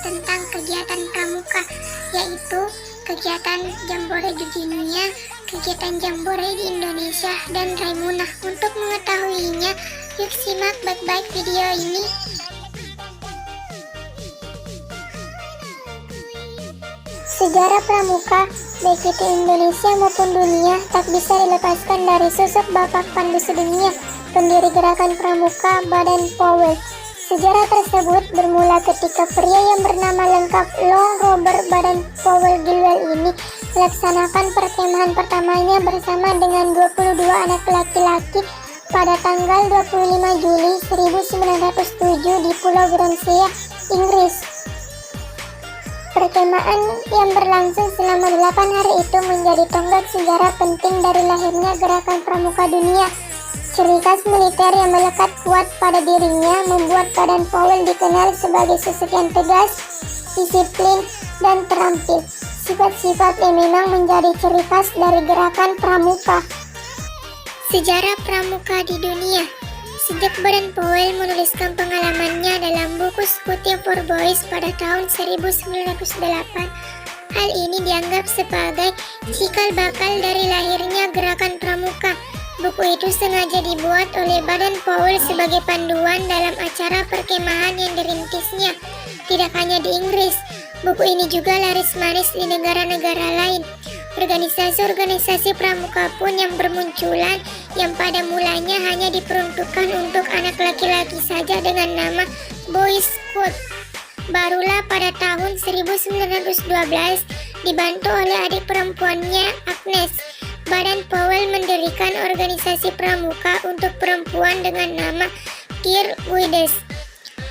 tentang kegiatan pramuka, yaitu kegiatan Jambore di dunia, kegiatan Jambore di Indonesia, dan Raimunah. Untuk mengetahuinya, yuk simak baik-baik video ini. Sejarah pramuka, baik itu Indonesia maupun dunia, tak bisa dilepaskan dari sosok Bapak Pandu Sedunia, pendiri gerakan pramuka Badan Powell. Sejarah tersebut bermula ketika pria yang bernama lengkap Long Robert Baden Powell-Gilwell ini melaksanakan perkemahan pertamanya bersama dengan 22 anak laki-laki pada tanggal 25 Juli 1907 di Pulau Guernsey, Inggris. Perkemahan yang berlangsung selama 8 hari itu menjadi tonggak sejarah penting dari lahirnya gerakan pramuka dunia. Ciri khas militer yang melekat kuat pada dirinya membuat Baden Powell dikenal sebagai sosok yang tegas, disiplin, dan terampil. Sifat-sifat yang memang menjadi ciri khas dari gerakan pramuka. Sejarah pramuka di dunia. Sejak Baden Powell menuliskan pengalamannya dalam buku Scouting for Boys pada tahun 1908, hal ini dianggap sebagai cikal bakal dari lahirnya gerakan pramuka. Buku itu sengaja dibuat oleh Baden Powell sebagai panduan dalam acara perkemahan yang dirintisnya. Tidak hanya di Inggris, buku ini juga laris manis di negara-negara lain. Organisasi-organisasi pramuka pun yang bermunculan, yang pada mulanya hanya diperuntukkan untuk anak laki-laki saja dengan nama Boy Scout. Barulah pada tahun 1912, dibantu oleh adik perempuannya Agnes, Baden Powell mendirikan organisasi pramuka untuk perempuan dengan nama Dear Widows.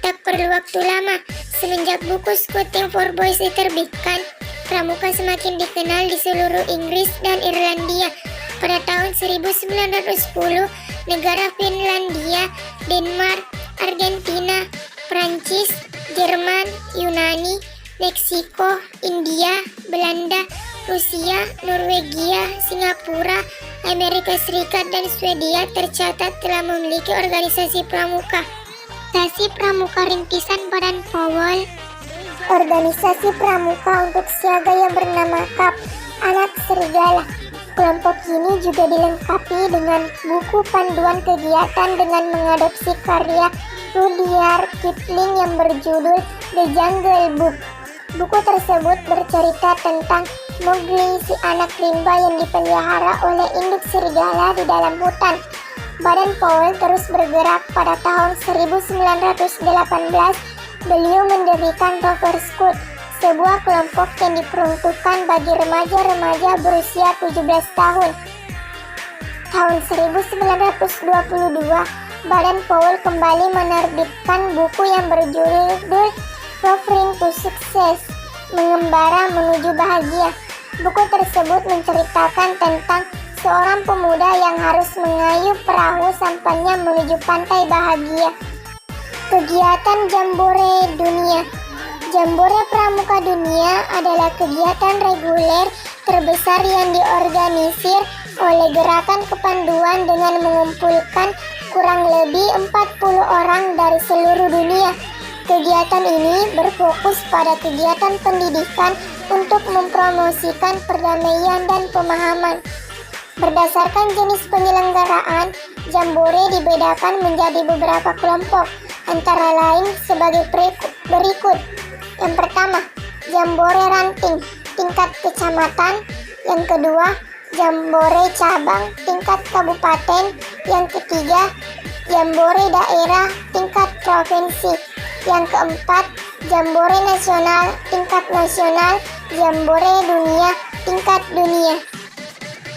Tak perlu waktu lama, semenjak buku Scouting for Boys diterbitkan, pramuka semakin dikenal di seluruh Inggris dan Irlandia. Pada tahun 1910, negara Finlandia, Denmark, Argentina, Prancis, Jerman, Yunani, Meksiko, India, Belanda, Rusia, Norwegia, Singapura, Amerika Serikat, dan Swedia tercatat telah memiliki organisasi pramuka. Organisasi pramuka rintisan Baden Powell. Organisasi pramuka untuk siaga yang bernama KAP, Anak Serigala. Kelompok ini juga dilengkapi dengan buku panduan kegiatan dengan mengadopsi karya Rudyard Kipling yang berjudul The Jungle Book. Buku tersebut bercerita tentang Mowgli, si anak rimba yang dipelihara oleh induk serigala di dalam hutan. Baden Powell terus bergerak. Pada tahun 1918, beliau mendirikan Rover Scout, sebuah kelompok yang diperuntukkan bagi remaja-remaja berusia 17 tahun. Tahun 1922, Baden Powell kembali menerbitkan buku yang berjudul Roving to Success, Mengembara Menuju Bahagia. Buku tersebut menceritakan tentang seorang pemuda yang harus mengayuh perahu sampannya menuju pantai bahagia. Kegiatan Jambore Dunia. Jambore Pramuka Dunia adalah kegiatan reguler terbesar yang diorganisir oleh Gerakan Kepanduan dengan mengumpulkan kurang lebih 40 orang dari seluruh dunia. Kegiatan ini berfokus pada kegiatan pendidikan untuk mempromosikan perdamaian dan pemahaman. Berdasarkan jenis penyelenggaraan, Jambore dibedakan menjadi beberapa kelompok, antara lain sebagai berikut. Yang pertama, Jambore Ranting, tingkat kecamatan. Yang kedua, Jambore Cabang, tingkat kabupaten. Yang ketiga, Jambore Daerah, tingkat provinsi. Yang keempat, Jambore Nasional, tingkat nasional. Jambore Dunia, tingkat dunia.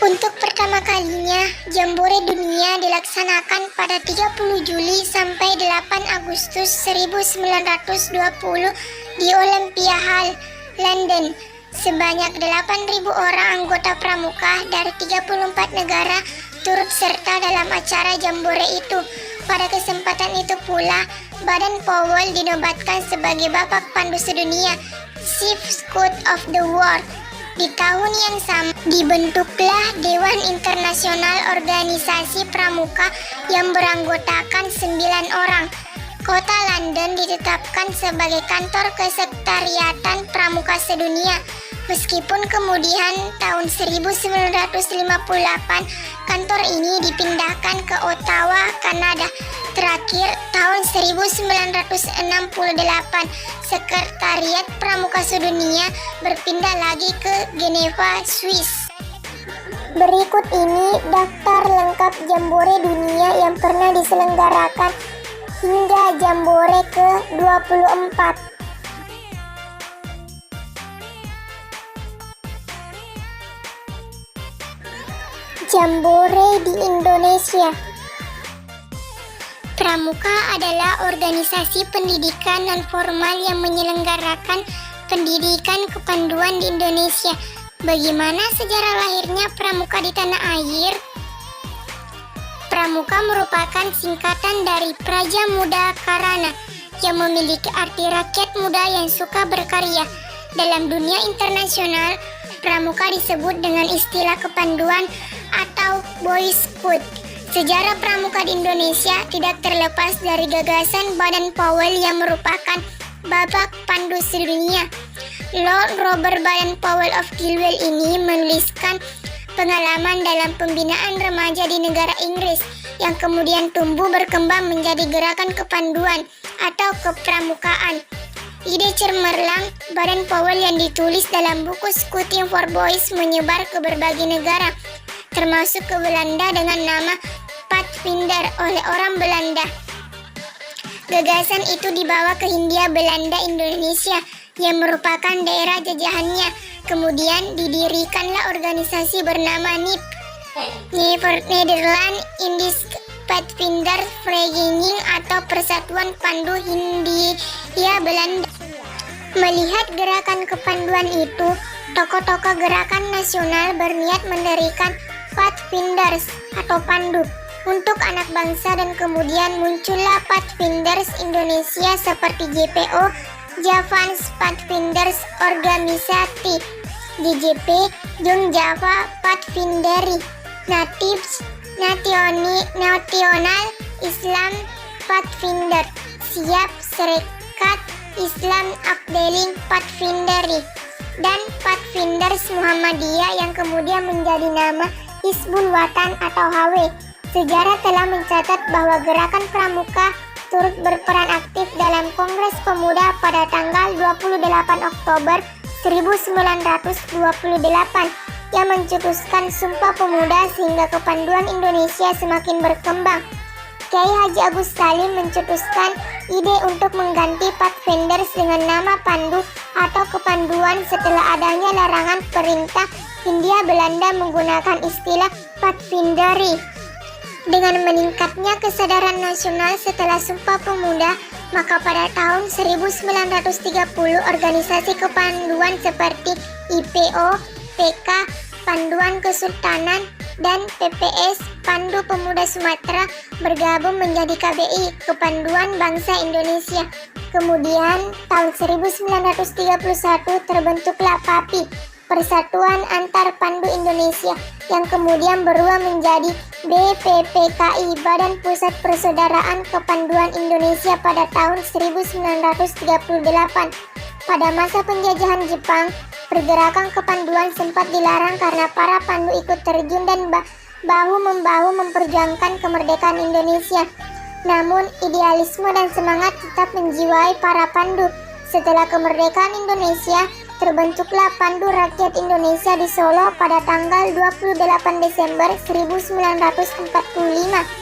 Untuk pertama kalinya, Jambore Dunia dilaksanakan pada 30 Juli sampai 8 Agustus 1920 di Olympia Hall, London. Sebanyak 8.000 orang anggota pramuka dari 34 negara turut serta dalam acara Jambore itu. Pada kesempatan itu pula, Baden Powell dinobatkan sebagai Bapak Pandu Sedunia, Chief Scout of the World. Di tahun yang sama, dibentuklah Dewan Internasional Organisasi Pramuka yang beranggotakan 9 orang. Kota London ditetapkan sebagai kantor kesekretariatan Pramuka Sedunia. Meskipun kemudian tahun 1958 kantor ini dipindahkan ke Ottawa, Kanada. Terakhir tahun 1968 Sekretariat Pramuka Sedunia berpindah lagi ke Geneva, Swiss. Berikut ini daftar lengkap Jambore dunia yang pernah diselenggarakan hingga Jambore ke-24. Jambore di Indonesia. Pramuka adalah organisasi pendidikan non-formal yang menyelenggarakan pendidikan kepanduan di Indonesia. Bagaimana sejarah lahirnya Pramuka di tanah air? Pramuka merupakan singkatan dari Praja Muda Karana yang memiliki arti rakyat muda yang suka berkarya. Dalam dunia internasional, Pramuka disebut dengan istilah kepanduan atau Boy Scout. Sejarah Pramuka di Indonesia tidak terlepas dari gagasan Baden Powell yang merupakan babak pandu sedunia. Lord Robert Baden-Powell of Gilwell ini menuliskan pengalaman dalam pembinaan remaja di negara Inggris yang kemudian tumbuh berkembang menjadi gerakan kepanduan atau kepramukaan. Ide cemerlang Baden-Powell yang ditulis dalam buku Scouting for Boys menyebar ke berbagai negara, termasuk ke Belanda dengan nama Pathfinder oleh orang Belanda. Gagasan itu dibawa ke Hindia Belanda Indonesia yang merupakan daerah jajahannya. Kemudian didirikanlah organisasi bernama NIP, Nederland Indisch Pathfinder Vereniging atau Persatuan Pandu Hindia Belanda. Melihat gerakan kepanduan itu, tokoh-tokoh gerakan nasional berniat mendirikan Pathfinders atau pandu untuk anak bangsa dan kemudian muncullah Pathfinders Indonesia seperti JPO, Javans Pathfinders Organisasi, JJP, Jung Java Pathfinderi, National Islam Pathfinder, Siap Serikat Islam Abdeling Pathfinderi, dan Pathfinders Muhammadiyah yang kemudian menjadi nama Hizbul Watan atau HW. Sejarah telah mencatat bahwa gerakan Pramuka turut berperan aktif dalam Kongres Pemuda pada tanggal 28 Oktober 1928 yang mencetuskan Sumpah Pemuda sehingga kepanduan Indonesia semakin berkembang. Kiai Haji Agus Salim mencetuskan ide untuk mengganti Pathfinders dengan nama Pandu atau kepanduan setelah adanya larangan perintah Hindia Belanda menggunakan istilah Pathfinderi. Dengan meningkatnya kesadaran nasional setelah Sumpah Pemuda, maka pada tahun 1930 organisasi kepanduan seperti IPO, PK, Panduan Kesultanan, dan PPS, Pandu Pemuda Sumatera bergabung menjadi KBI, Kepanduan Bangsa Indonesia. Kemudian tahun 1931 terbentuklah PAPI, Persatuan Antar Pandu Indonesia, yang kemudian berubah menjadi BPPKI, Badan Pusat Persaudaraan Kepanduan Indonesia pada tahun 1938. Pada masa penjajahan Jepang, pergerakan kepanduan sempat dilarang karena para pandu ikut terjun dan bahu-membahu memperjuangkan kemerdekaan Indonesia. Namun, idealisme dan semangat tetap menjiwai para pandu. Setelah kemerdekaan Indonesia, terbentuklah Pandu Rakyat Indonesia di Solo pada tanggal 28 Desember 1945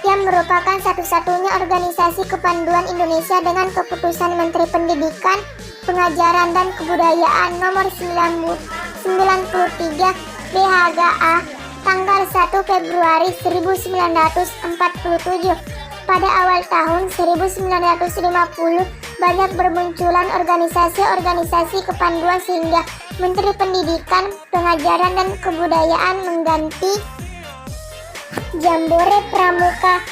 yang merupakan satu-satunya organisasi kepanduan Indonesia dengan keputusan Menteri Pendidikan, Pengajaran dan Kebudayaan nomor 93 BHGA tanggal 1 Februari 1947. Pada awal tahun 1950 banyak bermunculan organisasi-organisasi kepanduan sehingga Menteri Pendidikan, Pengajaran dan Kebudayaan mengganti Jambore Pramuka.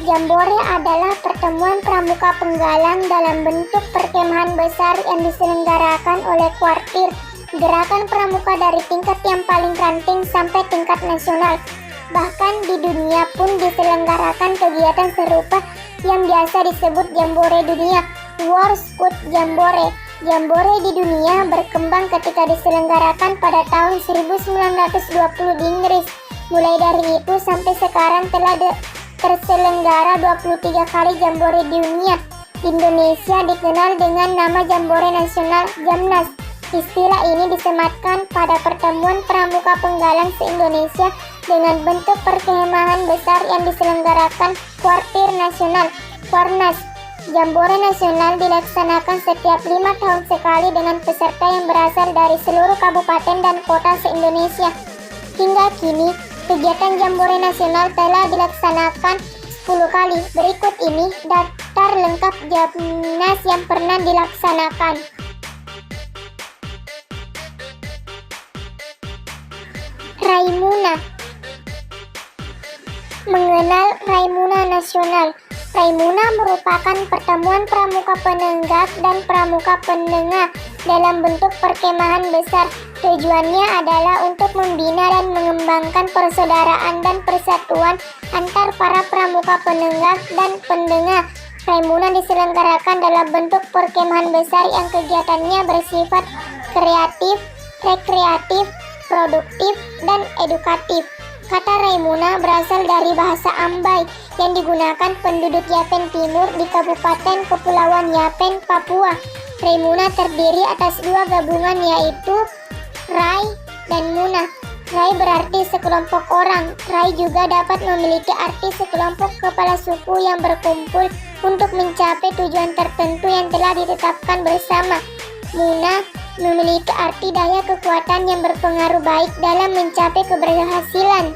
Jambore adalah pertemuan pramuka penggalang dalam bentuk perkemahan besar yang diselenggarakan oleh kuartir gerakan pramuka dari tingkat yang paling ranting sampai tingkat nasional. Bahkan di dunia pun diselenggarakan kegiatan serupa yang biasa disebut Jambore Dunia, World Scout Jambore. Jambore di dunia berkembang ketika diselenggarakan pada tahun 1920 di Inggris. Mulai dari itu sampai sekarang telah terselenggara 23 kali Jambore di dunia. Indonesia dikenal dengan nama Jambore Nasional Jamnas. Istilah ini disematkan pada pertemuan pramuka penggalan se-Indonesia dengan bentuk perkemahan besar yang diselenggarakan Kuartir Nasional, Kuarnas. Jambore Nasional dilaksanakan setiap 5 tahun sekali dengan peserta yang berasal dari seluruh kabupaten dan kota se-Indonesia. Hingga kini, kegiatan Jambore Nasional telah dilaksanakan 10 kali. Berikut ini daftar lengkap Jamnas yang pernah dilaksanakan. Raimuna. Mengenal Raimuna Nasional. Raimuna merupakan pertemuan pramuka penenggak dan pramuka penengah dalam bentuk perkemahan besar. Tujuannya adalah untuk membina dan mengembangkan persaudaraan dan persatuan antar para pramuka penenggak dan pendengah. Raimuna diselenggarakan dalam bentuk perkemahan besar yang kegiatannya bersifat kreatif, rekreatif, produktif, dan edukatif. Kata Raimuna berasal dari bahasa Ambai yang digunakan penduduk Yapen Timur di Kabupaten Kepulauan Yapen, Papua. Raimuna terdiri atas 2 gabungan yaitu Rai dan Muna. Rai berarti sekelompok orang. Rai juga dapat memiliki arti sekelompok kepala suku yang berkumpul untuk mencapai tujuan tertentu yang telah ditetapkan bersama. Muna memiliki arti daya kekuatan yang berpengaruh baik dalam mencapai keberhasilan.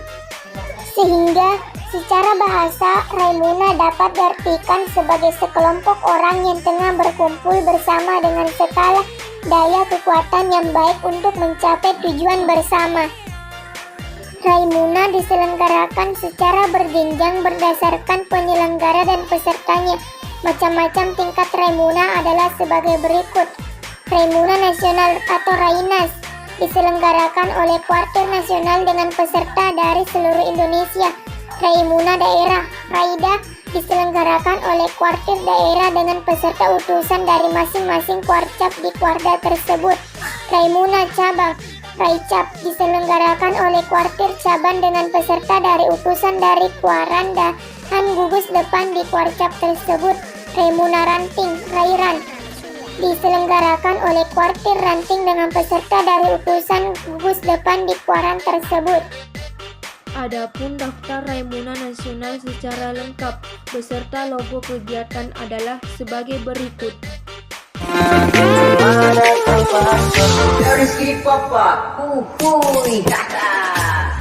Sehingga secara bahasa, Raimuna dapat diartikan sebagai sekelompok orang yang tengah berkumpul bersama dengan skala daya kekuatan yang baik untuk mencapai tujuan bersama. Raimuna diselenggarakan secara berjenjang berdasarkan penyelenggara dan pesertanya. Macam-macam tingkat Raimuna adalah sebagai berikut. Raimuna Nasional atau Rainas diselenggarakan oleh Kuartir Nasional dengan peserta dari seluruh Indonesia. Raimuna Daerah Raida diselenggarakan oleh Kuartir Daerah dengan peserta utusan dari masing-masing kuarcap di kuarda tersebut. Raimuna Cabang Raicap diselenggarakan oleh Kuartir Cabang dengan peserta dari utusan dari kuaranda dan gugus depan di kuarcap tersebut. Raimuna Ranting Rairan diselenggarakan oleh Kuartir Ranting dengan peserta dari utusan gugus depan di kuaran tersebut. Adapun daftar Raimuna Nasional secara lengkap beserta logo kegiatan adalah sebagai berikut. Dari si papa, kukuy, kakak.